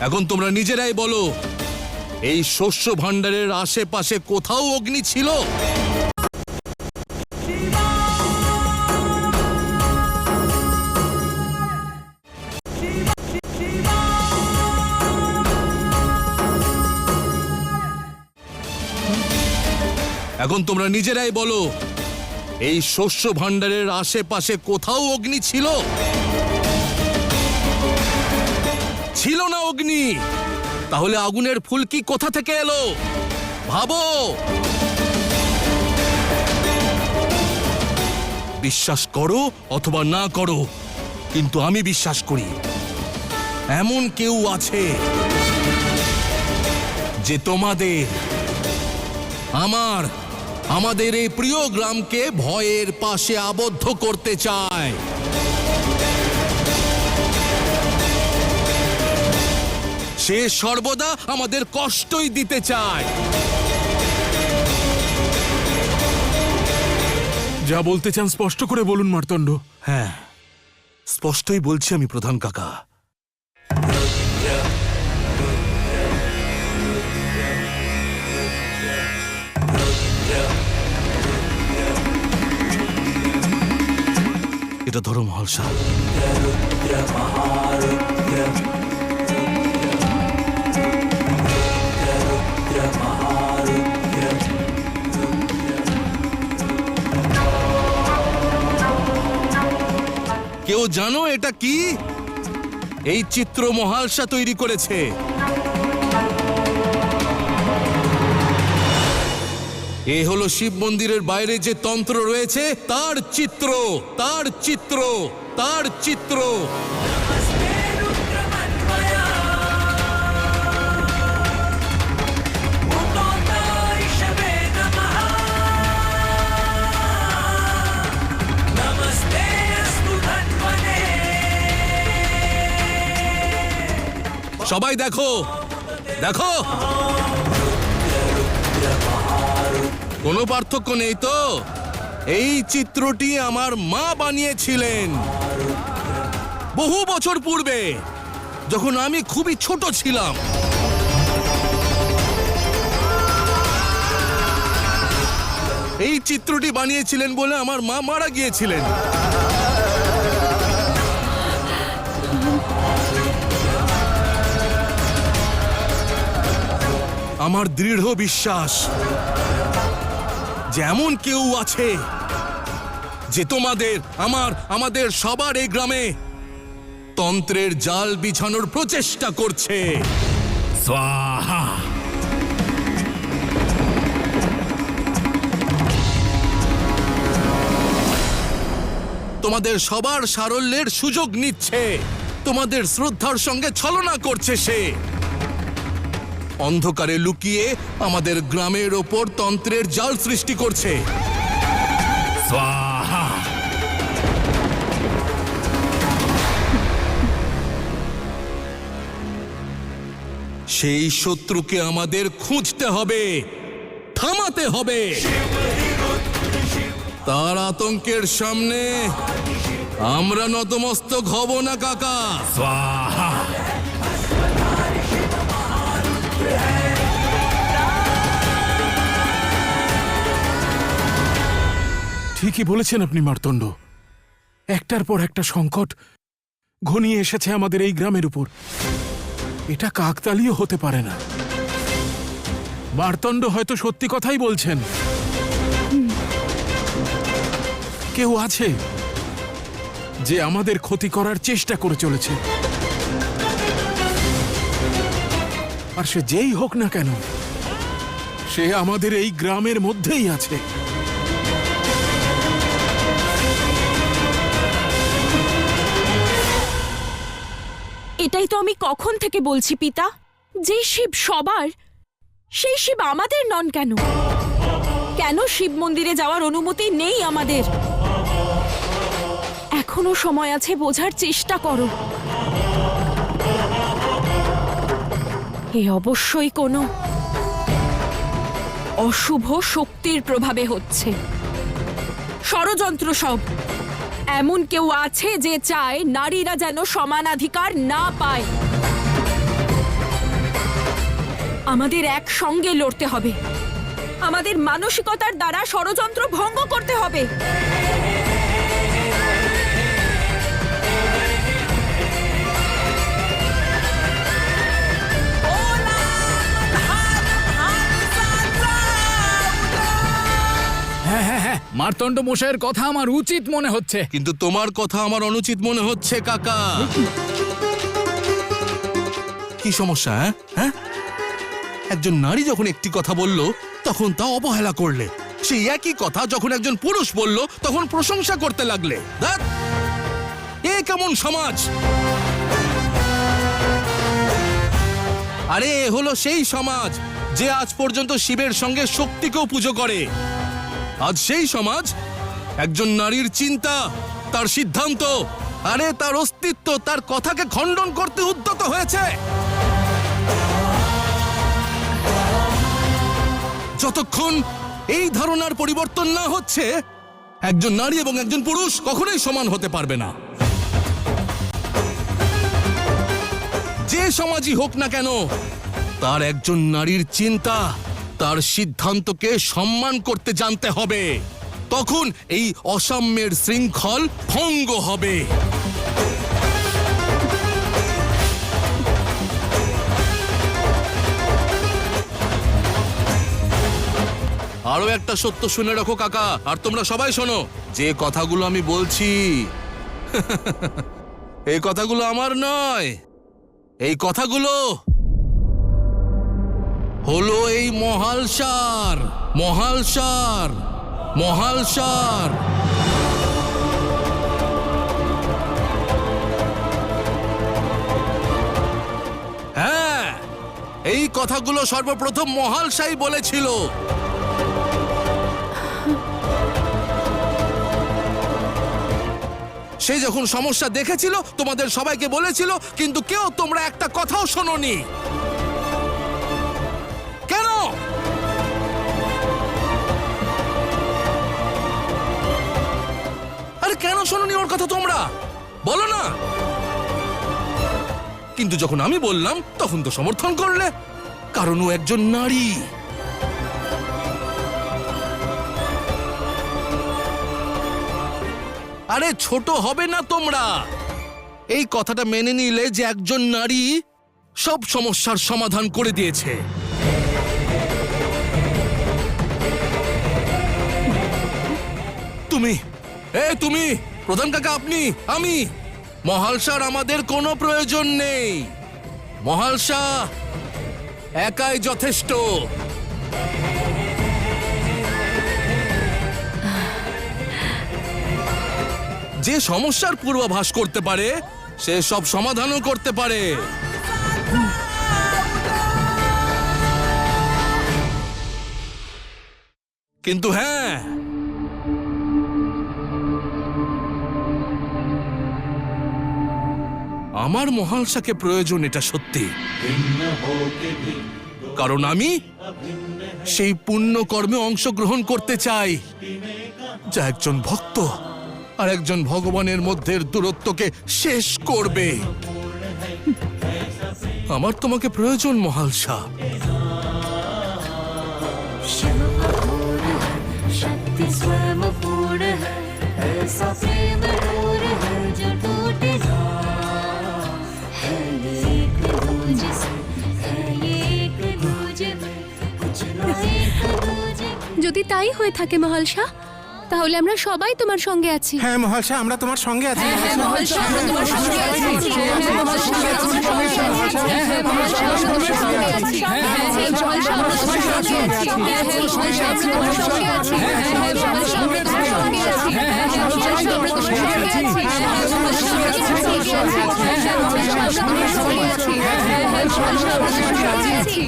এখন তোমরা নিজেরাই বলো, এই শস্য ভাণ্ডারের আশেপাশে কোথাও অগ্নি ছিল? এখন তোমরা নিজেরাই বলো, এই শস্য ভাণ্ডারের আশেপাশে কোথাও অগ্নি ছিল? ছিল না অগ্নি, তাহলে আগুনের ফুলকি কোথা থেকে এলো? ভাবো। বিশ্বাস করো অথবা না করো, কিন্তু আমি বিশ্বাস করি এমন কেউ আছে যে তোমাদের, আমাদের এই প্রিয় গ্রামকে ভয়ের পাশে আবদ্ধ করতে চায়। সে সর্বদা আমাদের কষ্টই দিতে চায়। যা বলতে চান স্পষ্ট করে বলুন মার্তণ্ড। হ্যাঁ, স্পষ্টই বলছি আমি প্রধান কাকা। এটা ধরো মহালসা। কেউ জানো এটা কি? এই চিত্র মহালসা তৈরি করেছে। এ হলো শিব মন্দিরের বাইরে যে তন্ত্র রয়েছে তার চিত্র, তার চিত্র, তার চিত্র। সবাই দেখো, দেখো, কোনো পার্থক্য নেই তো? এই চিত্রটি আমার মা বানিয়েছিলেন বহু বছর পূর্বে, যখন আমি খুবই ছোট ছিলাম। এই চিত্রটি বানিয়েছিলেন বলে আমার মা মারা গিয়েছিলেন। আমার দৃঢ় বিশ্বাস যে এমন কেউ আছে যে তোমাদের, আমাদের সবার এই গ্রামে তন্ত্রের জাল বিছানোর প্রচেষ্টা করছে। স্বাহা। তোমাদের সবার সারল্যের সুযোগ নিচ্ছে, তোমাদের শ্রদ্ধার সঙ্গে ছলনা করছে সে। অন্ধকারে লুকিয়ে আমাদের গ্রামের ওপর তন্ত্রের জাল সৃষ্টি করছে। স্বাহা। সেই শত্রুকে আমাদের খুঁজতে হবে, থামাতে হবে। তার আতঙ্কের সামনে আমরা নতমস্তক হব না কাকা। স্বাহা। ঠিকই বলেছেন আপনি মার্তণ্ড। একটার পর একটা সংকট ঘনিয়ে এসেছে আমাদের এই গ্রামের উপর। এটা কাকতালীয় হতে পারে না। মার্তণ্ড হয়তো সত্যি কথাই বলছেন। কেউ আছে যে আমাদের ক্ষতি করার চেষ্টা করে চলেছে, আর সে যেই হোক না কেন, সে আমাদের এই গ্রামের মধ্যেই আছে। এটাই তো আমি কখন থেকে বলছি পিতা, যে শিব সবার, সেই শিব আমাদের নন কেন? কেন শিব মন্দিরে যাওয়ার অনুমতি নেই আমাদের? এখনো সময় আছে, বোঝার চেষ্টা করো। এ অবশ্যই কোনো অশুভ শক্তির প্রভাবে হচ্ছে। ষড়যন্ত্র সব। এমন কেউ আছে যে চায় নারীরা যেন সমানাধিকার না পায়। আমাদের একসঙ্গে লড়তে হবে। আমাদের মানসিকতার দ্বারা ষড়যন্ত্র ভঙ্গ করতে হবে। হ্যাঁ হ্যাঁ হ্যাঁ, মার্তণ্ড মশাইয়ের কথা আমার উচিত মনে হচ্ছে। কিন্তু তোমার কথা আমার অনুচিত মনে হচ্ছে কাকা। কি সমস্যা? হ্যাঁ, একজন নারী যখন একটি কথা বলল তখন তা অবহেলা করলে, সেই একই কথা যখন একজন পুরুষ বলল তখন প্রশংসা করতে লাগলে। ধ্যাৎ, এ কেমন সমাজ? আরে এ হলো সেই সমাজ যে আজ পর্যন্ত শিবের সঙ্গে শক্তিকেও পুজো করে। আজ সেই সমাজ একজন নারীর চিন্তা, তার সিদ্ধান্ত, আরে তার অস্তিত্ব, তার কথাকে খণ্ডন করতে উদ্যত হয়েছে। যতক্ষণ এই ধারণার পরিবর্তন না হচ্ছে, একজন নারী এবং একজন পুরুষ কখনোই সমান হতে পারবে না। যে সমাজই হোক না কেন, তার একজন নারীর চিন্তা, তার সিদ্ধান্তকে সম্মান করতে জানতে হবে। তখন এই অসাম্যের শৃঙ্খল ভঙ্গ হবে। আরো একটা সত্য শুনে রাখো কাকা, আর তোমরা সবাই শোনো, যে কথাগুলো আমি বলছি এই কথাগুলো আমার নয়, এই কথাগুলো হলো এই মহালসার। হ্যাঁ, এই কথাগুলো সর্বপ্রথম মহালসাই বলেছিল। সে যখন সমস্যা দেখেছিল তোমাদের সবাইকে বলেছিল, কিন্তু কেউ তোমরা একটা কথাও শোনোনি। কেন? আরে কেন শোনোনি ওর কথা তোমরা? বলো না। কিন্তু যখন আমি বললাম তখন তো সমর্থন করলে, কারণ ও একজন নারী। আরে ছোট হবে না তোমরা। এই কথাটা মেনে নিলে যে একজন নারী সব সমস্যার সমাধান করে দিয়েছে। তুমি প্রধান কাকা, আপনি, আমি, মহালসার আমাদের কোনো প্রয়োজন নেই। মহালসা একাই যথেষ্ট। যে সমস্যার পূর্বাভাস করতে পারে সে সব সমাধানও করতে পারে। কিন্তু হ্যাঁ, আমার মহালসাকে প্রয়োজন, এটা সত্যি। কারণ আমি সেই পুণ্য কর্মে অংশগ্রহণ করতে চাই যা একজন ভক্ত আর একজন ভগবানের মধ্যের দূরত্বকে শেষ করবে। আমার তোমাকে প্রয়োজন মহালসা। शक्ति स्वयं पूर्ण है, ऐसा प्रेम दूर है जो टूटे ना। है ये एक दूजे से, है ये एक दूजे में, कुछ ना एक दूजे। যদি তাই হয়ে থাকে মহালসা, তাহলে আমরা সবাই তোমার সঙ্গে আছি। হ্যাঁ মহালসা, আমরা তোমার সঙ্গে আছি। মহালসা, আমরা তোমার সঙ্গে আছি। মহালসা, আমরা তোমার সঙ্গে আছি। মহালসা, আমরা তোমার সঙ্গে আছি। মহালসা, আমরা তোমার সঙ্গে আছি। মহালসা, আমরা তোমার সঙ্গে আছি। মহালসা, আমরা তোমার সঙ্গে আছি। মহালসা, আমরা তোমার সঙ্গে আছি। মহালসা, আমরা তোমার সঙ্গে আছি। মহালসা, আমরা তোমার সঙ্গে আছি। মহালসা, আমরা তোমার সঙ্গে আছি।